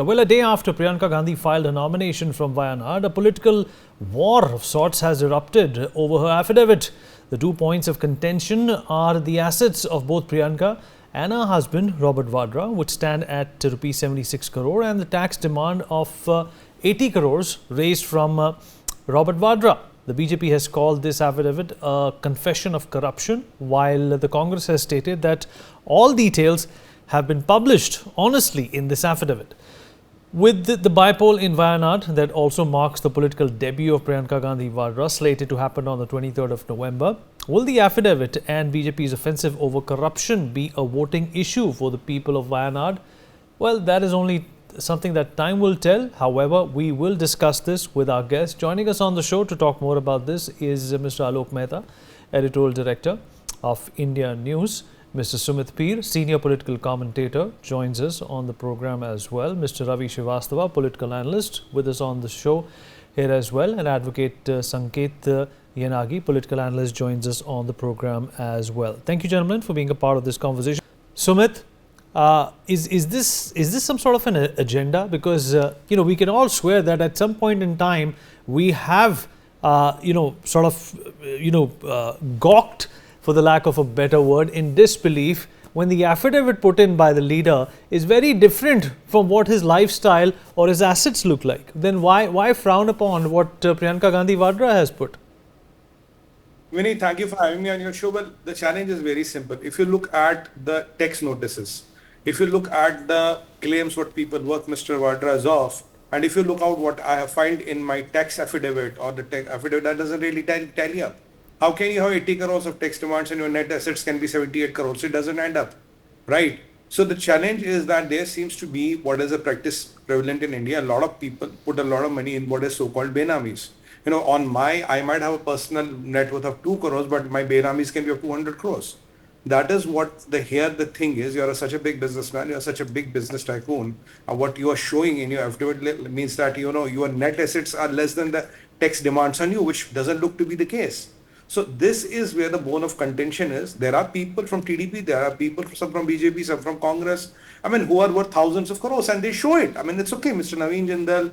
Well, a day after Priyanka Gandhi filed her nomination from Wayanad, a political war of sorts has erupted over her affidavit. The 2 points of contention are the assets of both Priyanka and her husband, Robert Vadra, which stand at Rs 76 crore, and the tax demand of 80 crores raised from Robert Vadra. The BJP has called this affidavit a confession of corruption, while the Congress has stated that all details have been published honestly in this affidavit. With the bypoll in Wayanad that also marks the political debut of Priyanka Gandhi Vadra, slated to happen on the 23rd of November, will the affidavit and BJP's offensive over corruption be a voting issue for the people of Wayanad? Well, that is only something that time will tell. However, we will discuss this with our guest. Joining us on the show to talk more about this is Mr. Alok Mehta, Editorial Director of India News. Mr. Sumit Peer, Senior Political Commentator, joins us on the program as well. Mr. Ravi Srivastava, Political Analyst, with us on the show here as well. And Advocate Sanket Yanagi, Political Analyst, joins us on the program as well. Thank you, gentlemen, for being a part of this conversation. Sumit, is this some sort of an agenda? Because we can all swear that at some point in time we have gawked, for the lack of a better word, in disbelief when the affidavit put in by the leader is very different from what his lifestyle or his assets look like. Then why frown upon what Priyanka Gandhi Vadra has put? Vinny, thank you for having me on your show. Well, the challenge is very simple. If you look at the text notices, if you look at the claims what people work Mr. Vadra is off, and if you look out what I have filed in my tax affidavit or the tax affidavit, that doesn't really tally up. How can you have 80 crores of tax demands and your net assets can be 78 crores? It doesn't end up, right? So the challenge is that there seems to be what is a practice prevalent in India. A lot of people put a lot of money in what is so-called benamis. I might have a personal net worth of 2 crores, but my benamis can be of 200 crores. That is what the thing is. You are such a big businessman, you are such a big business tycoon. What you are showing in your affidavit means that, your net assets are less than the tax demands on you, which doesn't look to be the case. So this is where the bone of contention is. There are people from TDP, there are people, some from BJP, some from Congress, who are worth thousands of crores, and they show it. It's okay. Mr. Naveen Jindal,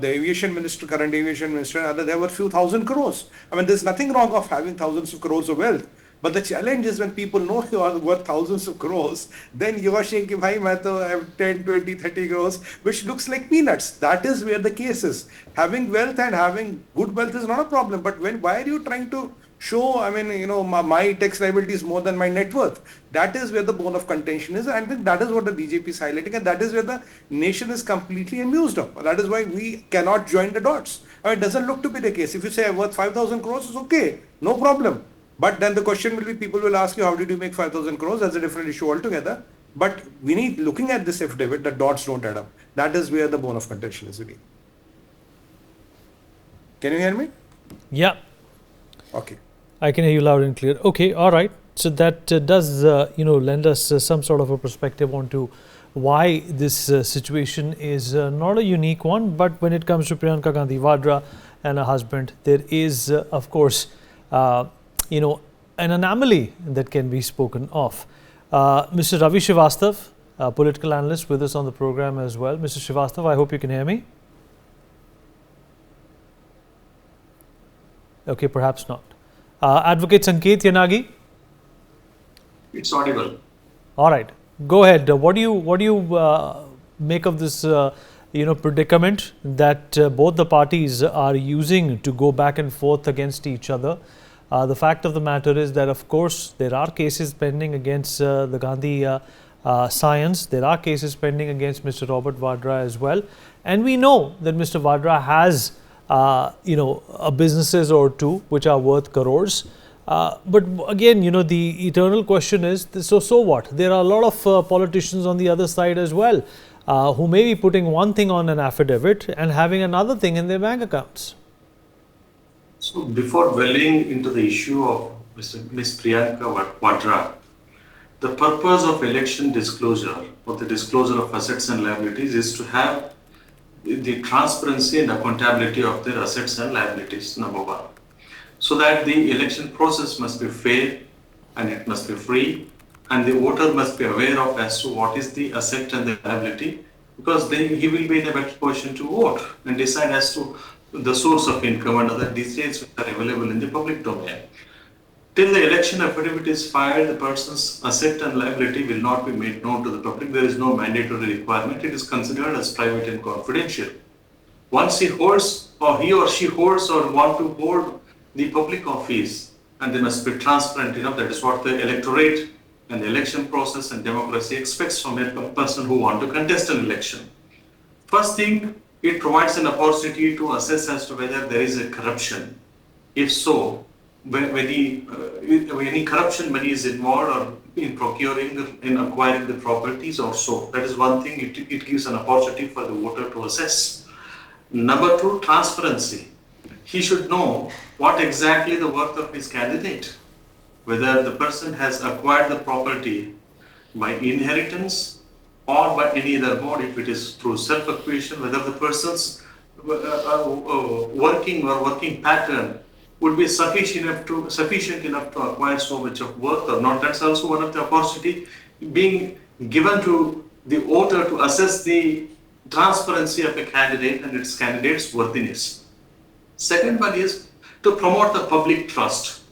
the aviation minister, current aviation minister, and others, there were a few thousand crores. There's nothing wrong of having thousands of crores of wealth. But the challenge is when people know you are worth thousands of crores, then you are saying, bhai, I have 10, 20, 30 crores, which looks like peanuts. That is where the case is. Having wealth and having good wealth is not a problem. But why are you trying to show, my tax liability is more than my net worth? That is where the bone of contention is. And that is what the BJP is highlighting. And that is where the nation is completely amused of. That is why we cannot join the dots. It doesn't look to be the case. If you say I'm worth 5,000 crores, it's okay. No problem. But then the question will be, people will ask you, how did you make 5,000 crores? That's a different issue altogether. But we need, looking at this affidavit, the dots don't add up. That is where the bone of contention is really. Can you hear me? Yeah. Okay. I can hear you loud and clear. Okay, all right. So that does, lend us some sort of a perspective onto why this situation is not a unique one. But when it comes to Priyanka Gandhi Vadra and her husband, there is, of course, an anomaly that can be spoken of. Mr. Ravi Srivastav, political analyst, with us on the program as well. Mr. Srivastav, I hope you can hear me. Okay, perhaps not. Advocate Sanket Yanagi. It's audible. All right, go ahead. What do you make of this predicament that both the parties are using to go back and forth against each other? The fact of the matter is that, of course, there are cases pending against the Gandhi science. There are cases pending against Mr. Robert Vadra as well. And we know that Mr. Vadra has, businesses or two which are worth crores. But again, the eternal question is, so what? There are a lot of politicians on the other side as well who may be putting one thing on an affidavit and having another thing in their bank accounts. So before dwelling into the issue of Ms. Priyanka Vadra, the purpose of election disclosure or the disclosure of assets and liabilities is to have the transparency and accountability of their assets and liabilities, number one. So that the election process must be fair and it must be free, and the voter must be aware of as to what is the asset and the liability because then he will be in a better position to vote and decide as to the source of income and other details which are available in the public domain. Till the election affidavit is filed, the person's asset and liability will not be made known to the public. There is no mandatory requirement. It is considered as private and confidential. Once he holds, or he or she holds or want to hold the public office, and they must be transparent enough. That is what the electorate and the election process and democracy expects from a person who want to contest an election. First thing, it provides an opportunity to assess as to whether there is a corruption. If so, when any corruption money is involved or in procuring, in acquiring the properties or so. That is one thing, it gives an opportunity for the voter to assess. Number two, transparency. He should know what exactly the worth of his candidate, whether the person has acquired the property by inheritance or by any other mode, if it is through self-acquisition, whether the person's working pattern would be sufficient enough to acquire so much of worth or not. That's also one of the opportunity being given to the voter to assess the transparency of a candidate and its candidate's worthiness. Second one is to promote the public trust.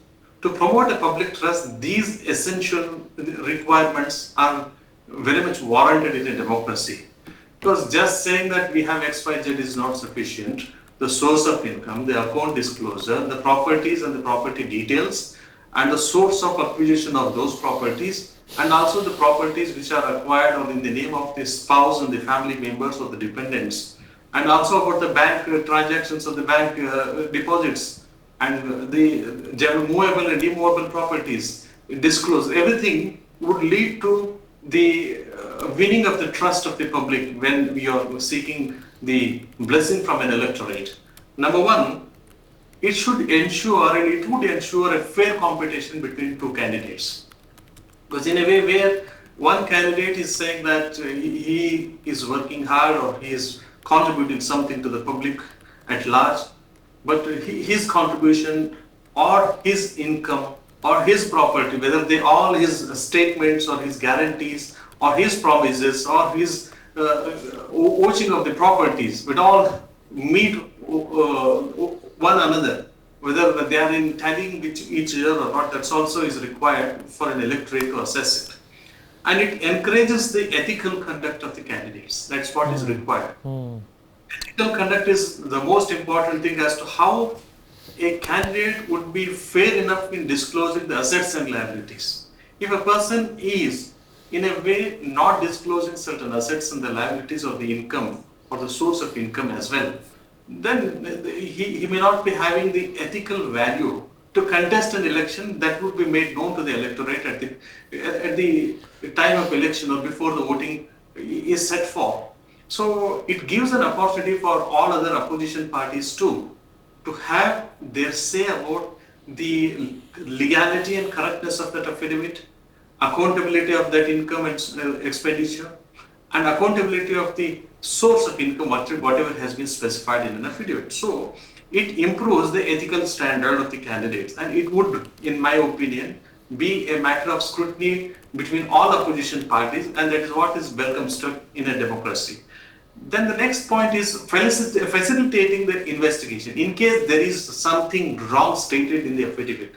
To promote a public trust, these essential requirements are very much warranted in a democracy. Because just saying that we have XYZ is not sufficient. The source of income, the account disclosure, the properties and the property details, and the source of acquisition of those properties, and also the properties which are acquired or in the name of the spouse and the family members or the dependents, and also about the bank transactions or the bank deposits, and the movable and immovable properties disclosed. Everything would lead to the winning of the trust of the public when we are seeking the blessing from an electorate. Number one, it should ensure and it would ensure a fair competition between two candidates. Because in a way where one candidate is saying that he is working hard or he is contributing something to the public at large, but his contribution or his income or his property, whether they all his statements or his guarantees or his promises or his watching of the properties would all meet one another, whether they are in tallying with each other or not. That's also is required for an electorate to assess it. And it encourages the ethical conduct of the candidates. That's what is required. Ethical conduct is the most important thing as to how a candidate would be fair enough in disclosing the assets and liabilities. If a person is in a way not disclosing certain assets and the liabilities or the income or the source of income as well, then he may not be having the ethical value to contest an election that would be made known to the electorate at the time of election or before the voting is set for. So it gives an opportunity for all other opposition parties too to have their say about the legality and correctness of that affidavit, accountability of that income and expenditure, and accountability of the source of income, whatever has been specified in an affidavit. So it improves the ethical standard of the candidates, and it would, in my opinion, be a matter of scrutiny between all opposition parties, and that is what is welcome step in a democracy. Then the next point is facilitating the investigation. In case there is something wrong stated in the affidavit,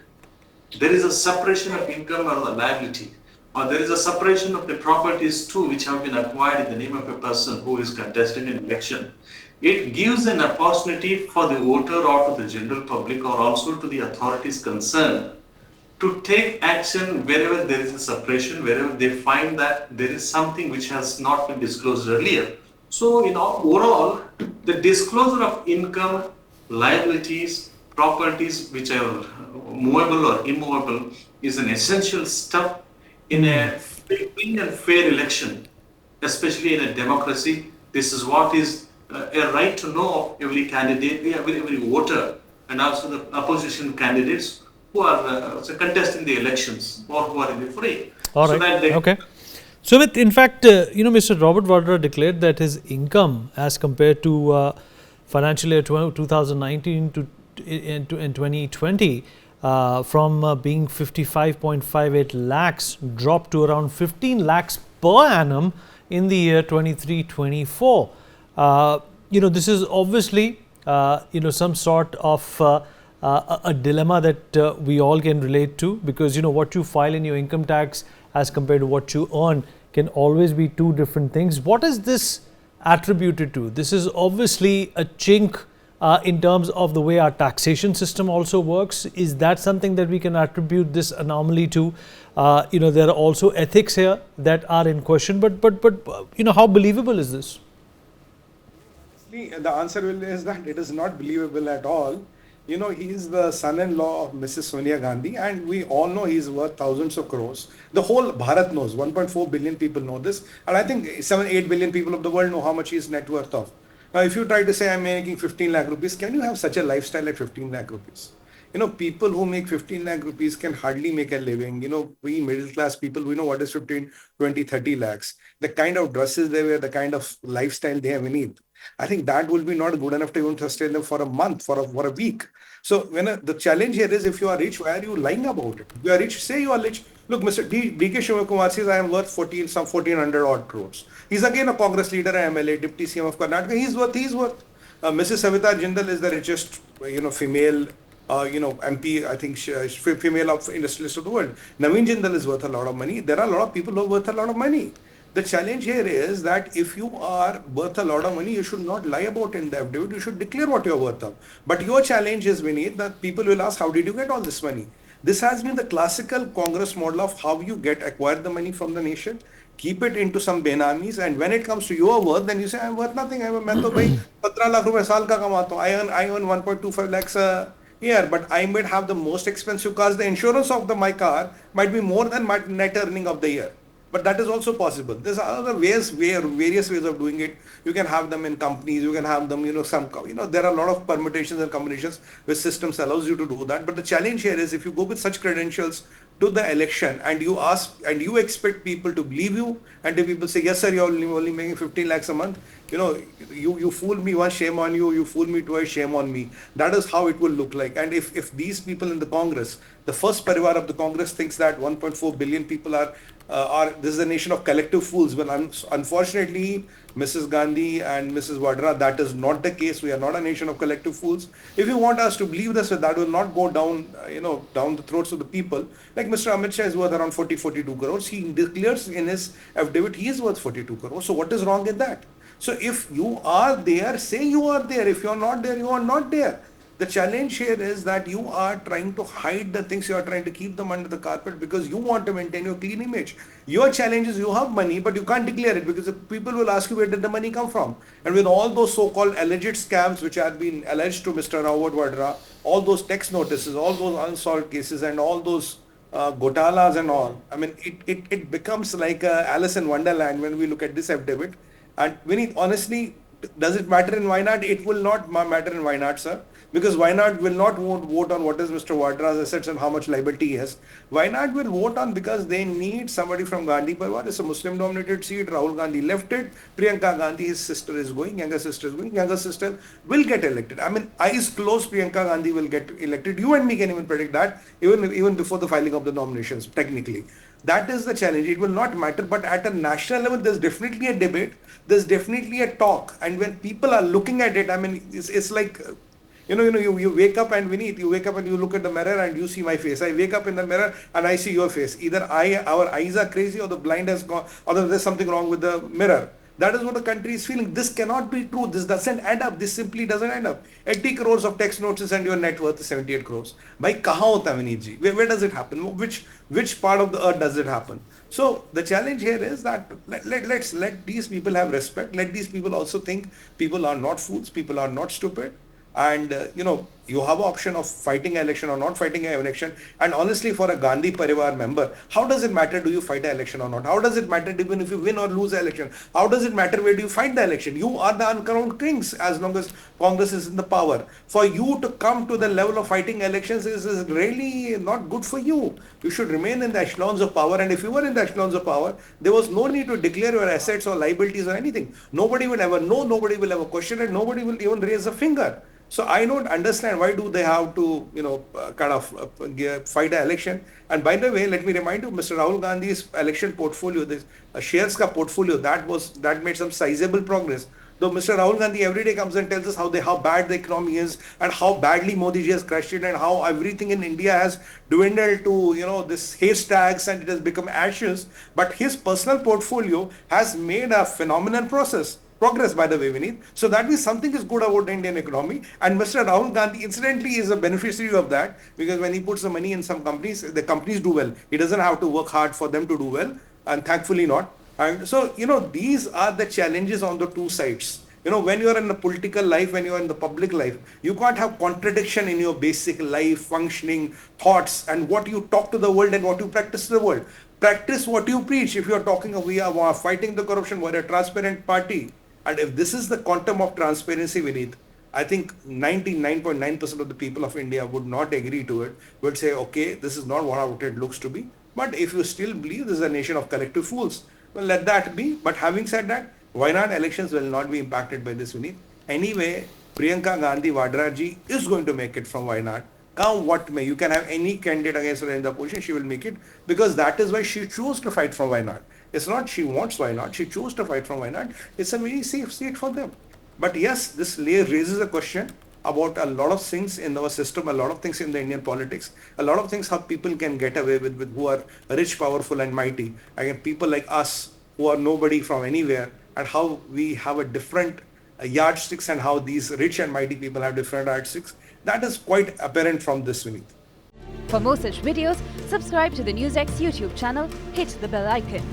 there is a separation of income or the liability, or there is a separation of the properties too which have been acquired in the name of a person who is contesting an election. It gives an opportunity for the voter or to the general public or also to the authorities concerned to take action wherever there is a separation, wherever they find that there is something which has not been disclosed earlier. So in overall, the disclosure of income, liabilities, properties which are movable or immovable is an essential step in a free and fair election, especially in a democracy. This is what is a right to know of every candidate, every voter, and also the opposition candidates who are contesting the elections or who are in the fray. All right. Okay. So, in fact, Mr. Robert Vadra declared that his income as compared to financial year 2019 to in 2020 from being 55.58 lakhs dropped to around 15 lakhs per annum in the year 23-24. This is obviously, some sort of a dilemma that we all can relate to, because, what you file in your income tax as compared to what you earn can always be two different things. What is this attributed to? This is obviously a chink in terms of the way our taxation system also works. Is that something that we can attribute this anomaly to? There are also ethics here that are in question, but how believable is this? The answer is that it is not believable at all. He is the son-in-law of Mrs. Sonia Gandhi, and we all know he is worth thousands of crores. The whole Bharat knows, 1.4 billion people know this, and I think 7-8 billion people of the world know how much he is net worth of. Now, if you try to say I'm making 15 lakh rupees, can you have such a lifestyle at 15 lakh rupees? People who make 15 lakh rupees can hardly make a living. We middle class people, we know what is 15, 20, 30 lakhs. The kind of dresses they wear, the kind of lifestyle they have beneath, I think that will be not good enough to even sustain them for a month, for a week. So the challenge here is, if you are rich, why are you lying about it? If you are rich, say you are rich. Look, Mr. D.K. Shivakumar says I am worth 1,400 odd crores. He's again a Congress leader, MLA, Deputy CM of Karnataka. He's worth. Mrs. Savita Jindal is the richest, female, MP, I think, female of industrialist of the world. Naveen Jindal is worth a lot of money. There are a lot of people who are worth a lot of money. The challenge here is that if you are worth a lot of money, you should not lie about it in the affidavit. You should declare what you are worth of. But your challenge is, Vineet, that people will ask, how did you get all this money? This has been the classical Congress model of how you acquire the money from the nation, keep it into some benamis, and when it comes to your worth, then you say, I'm worth nothing. I'm a 15 lakh rupees saal ka kamata hu. I earn 1.25 lakhs a year, but I might have the most expensive cars. The insurance of my car might be more than my net earning of the year. But that is also possible. There's other various ways of doing it. You can have them in companies. You can have them, there are a lot of permutations and combinations which systems allows you to do that. But the challenge here is, if you go with such credentials to the election and you ask and you expect people to believe you, and the people say, yes, sir, you're only making 15 lakhs a month. You fooled me once, shame on you. You fooled me twice, shame on me. That is how it will look like. And if these people in the Congress, the first parivar of the Congress, thinks that 1.4 billion people are this is a nation of collective fools. Well, unfortunately, Mrs. Gandhi and Mrs. Vadra, that is not the case. We are not a nation of collective fools. If you want us to believe this, that will not go down, down the throats of the people. Like Mr. Amit Shah is worth around 42 crores. He declares in his affidavit he is worth 42 crores. So what is wrong in that? So if you are there, say you are there. If you are not there, you are not there. The challenge here is that you are trying to hide the things, you are trying to keep them under the carpet because you want to maintain your clean image. Your challenge is you have money, but you can't declare it because the people will ask you, where did the money come from? And with all those so-called alleged scams which have been alleged to Mr. Robert Vadra, all those text notices, all those unsolved cases and all those gotalas and all, I mean, it becomes like Alice in Wonderland when we look at this affidavit. And honestly, does it matter in Wayanad? It will not matter in Wayanad, sir. Because Wayanad will not vote on what is Mr. Vadra's assets and how much liability he has. Wayanad will vote on because they need somebody from Gandhi Parivar. It's a Muslim-dominated seat. Rahul Gandhi left it. Priyanka Gandhi, his sister is going. Younger sister is going. Younger sister will get elected. I mean, eyes closed, Priyanka Gandhi will get elected. You and me can even predict that even before the filing of the nominations, technically. That is the challenge. It will not matter. But at a national level, there's definitely a debate. There's definitely a talk. And when people are looking at it, I mean, it's like... You wake up and Vineet, you wake up and you look at the mirror and you see my face. I wake up in the mirror and I see your face. Either our eyes are crazy or the blind has gone, or there's something wrong with the mirror. That is what the country is feeling. This cannot be true. This doesn't add up. This simply doesn't add up. 80 crores of text notices and your net worth is 78 crores. Bhai, kahan hota Vineet ji? Where does it happen? Which part of the earth does it happen? So the challenge here is that let's let these people have respect. Let these people also think people are not fools. People are not stupid. And, you have an option of fighting an election or not fighting an election. And honestly, for a Gandhi Parivar member, how does it matter do you fight an election or not? How does it matter even if you win or lose the election? How does it matter where do you fight the election? You are the uncrowned kings as long as Congress is in the power. For you to come to the level of fighting elections is really not good for you. You should remain in the echelons of power. And if you were in the echelons of power, there was no need to declare your assets or liabilities or anything. Nobody will ever know, nobody will ever question it, nobody will even raise a finger. So I don't understand understand why do they have to, fight an election. And by the way, let me remind you, Mr. Rahul Gandhi's election portfolio, this shares ka portfolio, that made some sizable progress. Though Mr. Rahul Gandhi every day comes and tells us how bad the economy is and how badly Modi ji has crushed it and how everything in India has dwindled to, this haystacks and it has become ashes. But his personal portfolio has made a phenomenal progress, by the way, Vineet. So that means something is good about the Indian economy. And Mr. Rahul Gandhi, incidentally, is a beneficiary of that, because when he puts the money in some companies, the companies do well. He doesn't have to work hard for them to do well, and thankfully not. And so, these are the challenges on the two sides. When you are in the political life, when you are in the public life, you can't have contradiction in your basic life, functioning, thoughts, and what you talk to the world and what you practice to the world. Practice what you preach. If you are talking, we are fighting the corruption, we're a transparent party. And if this is the quantum of transparency we need, I think 99.9% of the people of India would not agree to it, would say, okay, this is not what it looks to be. But if you still believe this is a nation of collective fools, well, let that be. But having said that, Wayanad elections will not be impacted by this, Vineet. Anyway, Priyanka Gandhi Vadra ji is going to make it from Wayanad. Come what may, you can have any candidate against her in the opposition, she will make it, because that is why she chose to fight from Wayanad. It's not she wants Wayanad, she chose to fight from Wayanad. It's a very safe seat for them. But yes, this raises a question about a lot of things in our system, a lot of things in the Indian politics, a lot of things how people can get away with who are rich, powerful and mighty. Again, people like us who are nobody from anywhere, and how we have a different yardsticks and how these rich and mighty people have different yardsticks. That is quite apparent from this, Vineet. For more such videos, subscribe to the Newsx YouTube channel, hit the bell icon.